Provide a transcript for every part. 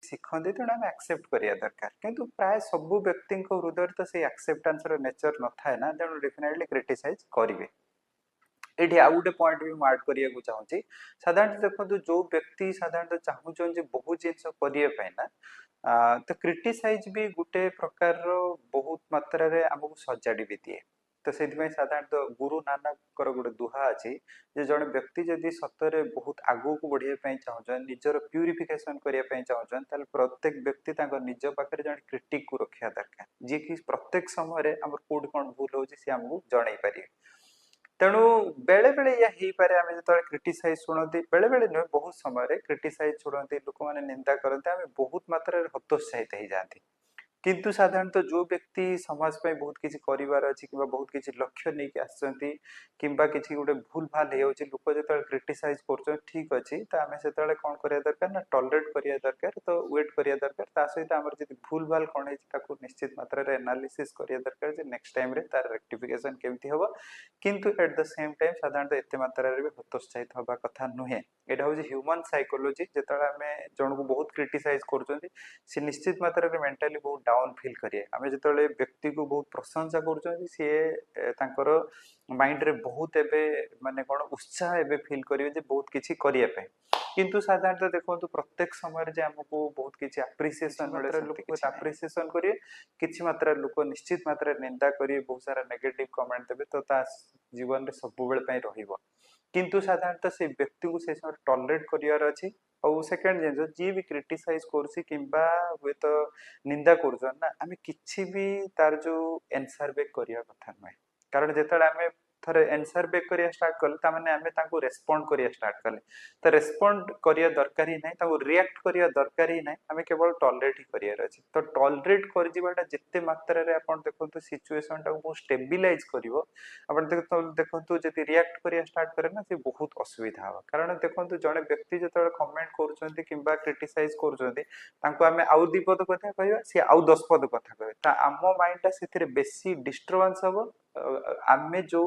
ଶିଖନ୍ତି ତେଣୁ ଆମେ ଆକ୍ସେପ୍ଟ କରିବା ଦରକାର କିନ୍ତୁ ପ୍ରାୟ ସବୁ ବ୍ୟକ୍ତିଙ୍କ ହୃଦୟରେ ତ ସେଇ ଆକ୍ସେପ୍ଟାନ୍ସର ନେଚର ନଥାଏ ନା ତେଣୁ ଡେଫିନେଟଲି କ୍ରିଟିସାଇଜ କରିବେ। ଏଠି ଆଉ ଗୋଟେ ପଏଣ୍ଟ ବି ମୁଁ ଆଡ୍ କରିବାକୁ ଚାହୁଁଛି ସାଧାରଣତଃ ଦେଖନ୍ତୁ ଯୋଉ ବ୍ୟକ୍ତି ସାଧାରଣତଃ ଚାହୁଁଛନ୍ତି ଯେ ବହୁତ ଜିନିଷ କରିବା ପାଇଁ ନା ତ କ୍ରିଟିସାଇଜ ବି ଗୋଟେ ପ୍ରକାରର ବହୁତ ମାତ୍ରାରେ ଆମକୁ ସଜାଡି ବି ଦିଏ। ତ ସେଥିପାଇଁ ସାଧାରଣତଃ ଗୁରୁ ନାନକଙ୍କର ଗୋଟେ ଦୁହା ଅଛି ଯେ ଜଣେ ବ୍ୟକ୍ତି ଯଦି ସତରେ ବହୁତ ଆଗକୁ ବଢିବା ପାଇଁ ଚାହୁଁଛନ୍ତି ନିଜର ପ୍ୟୁରିଫିକେସନ କରିବା ପାଇଁ ଚାହୁଁଛନ୍ତି ତାହେଲେ ପ୍ରତ୍ୟେକ ବ୍ୟକ୍ତି ତାଙ୍କ ନିଜ ପାଖରେ ଜଣେ କ୍ରିଟିକକୁ ରଖିବା ଦରକାର ଯିଏକି ପ୍ରତ୍ୟେକ ସମୟରେ ଆମର କୋଉଠି କଣ ଭୁଲ ହଉଛି ସେ ଆମକୁ ଜଣେଇ ପାରିବେ। ତେଣୁ ବେଳେ ବେଳେ ଏହା ହେଇପାରେ ଆମେ ଯେତେବେଳେ କ୍ରିଟିସାଇଜ ଶୁଣନ୍ତି ବେଳେ ବେଳେ ନୁହେଁ ବହୁତ ସମୟରେ କ୍ରିଟିସାଇଜ ଶୁଣନ୍ତି ଲୋକମାନେ ନିନ୍ଦା କରନ୍ତି ଆମେ ବହୁତ ମାତ୍ରାରେ ହତୋତ୍ସାହିତ ହେଇଯାଆନ୍ତି। କିନ୍ତୁ ସାଧାରଣତଃ ଯୋଉ ବ୍ୟକ୍ତି ସମାଜ ପାଇଁ ବହୁତ କିଛି କରିବାର ଅଛି କିମ୍ବା ବହୁତ କିଛି ଲକ୍ଷ୍ୟ ନେଇକି ଆସିଛନ୍ତି କିମ୍ବା କିଛି ଗୋଟେ ଭୁଲ ଭାଲ ହେଇଯାଉଛି ଲୋକ ଯେତେବେଳେ କ୍ରିଟିସାଇଜ କରୁଛନ୍ତି ଠିକ ଅଛି ତ ଆମେ ସେତେବେଳେ କଣ କରିବା ଦରକାର ନା ଟଲରେଟ କରିବା ଦରକାର ତ ୱେଟ୍ କରିବା ଦରକାର ତା ସହିତ ଆମର ଯଦି ଭୁଲ ଭାଲ କଣ ହେଇଛି ତାକୁ ନିଶ୍ଚିତ ମାତ୍ରାରେ ଆନାଲିସିସ୍ କରିବା ଦରକାର ଯେ ନେକ୍ସଟ ଟାଇମରେ ତାର ରେକ୍ଟିଫିକେସନ କେମିତି ହବ କିନ୍ତୁ ଏଟ୍ ଦ ସେମ୍ ଟାଇମ୍ ସାଧାରଣତଃ ଏତେ ମାତ୍ରାରେ ବି ହତୋତ୍ସାହିତ ହବା କଥା ନୁହେଁ। ଏଇଟା ହଉଛି ହ୍ୟୁମାନ ସାଇକୋଲୋଜି ଯେତେବେଳେ ଆମେ ଜଣକୁ ବହୁତ କ୍ରିଟିସାଇଜ କରୁଛନ୍ତି ସେ ନିଶ୍ଚିତ ମାତ୍ରାରେ ମେଣ୍ଟାଲି ବହୁତ डाउन फील करिए आमे जेतेबेले व्यक्ति को बहुत प्रशंसा करूछन सी तांकर माइंड रे बहुत एबे माने कोन उत्साह एबे फील करिवे जे बहुत किछि करिया पे किंतु साधारणतः देखंतु प्रत्येक समय जे हमको बहुत किछि एप्रिसिएशन मिले लोक एप्रिसिएशन करिए किछि मात्रा लोक निश्चित मात्रा निंदा करिए बहुत सारा नेगेटिव कमेंट देबे तो ता जीवन रे सब बेले पई रहिबो किंतु साधारणतः से व्यक्ति को से समय टॉलरेट करियार अछि और सेकंड जिंस जी भी क्रिटिसाइज करसी किंबा हुए तो निंदा करूछन ना आमे किछि भी तार जो आंसर बैक करिया कथा नै कारण जेतले आमे थरे आंसर बैक करिया स्टार्ट करले ता माने आमे ताको रेस्पोंड करिया स्टार्ट करले तो रेस्पोंड करिया दरकार ही नै ताको रिएक्ट करिया दरकार ही नै आमे केवल टॉलरेट ही करियार अछि तो टॉलरेट कर जिबाटा जत्ते मात्रा रे आपण देखंतु सिचुएशन टा को स्टेबिलाइज करिवो आपण देखंतु जति रिएक्ट करिया स्टार्ट करे ना से बहुत असुविधा हो कारण देखंतु जने व्यक्ति जेतले कमेंट करूछंती किंबा क्रिटिसाइज करूछंती तांको आमे आउ दी पद कथा कहबा से आउ 10 पद कथा कहबे ता आम माइंड ता सेथिरे बेसी डिस्टर्बेंस हबो आमे जो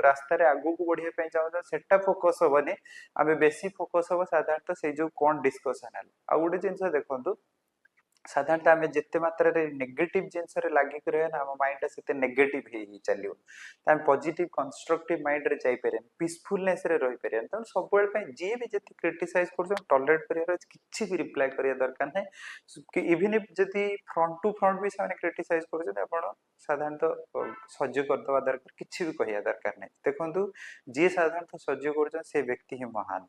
रास्ता रे आगु को बढ़िया पे चाहू सेटा फोकस होबनी आमे बेसी फोकस होबो साधारणतः से जो कोन डिस्कशन है आ गुटे जिंस देखंतु साधारणतः आमे जेते मात्रा रे नेगेटिव जिंस रे लागि करे ना हम माइंड सेते नेगेटिव हे चलियो ताम पॉजिटिव कंस्ट्रक्टिव माइंड रे जाई पेरे पीसफुलनेस रे रहि पेरे त सब बेल पे जे भी जेते क्रिटिसाइज करछन टॉलरेट करियर किछि भी रिप्लाई करिया दरकार नै कि इवन इफ जति फ्रंट टू फ्रंट भी साने क्रिटिसाइज करछन आपण साधारणतः सह्य करदवा दरकार किछि भी कहिया दरकार नै देखंतु जे साधारणतः सह्य करछन से व्यक्ति ही महान।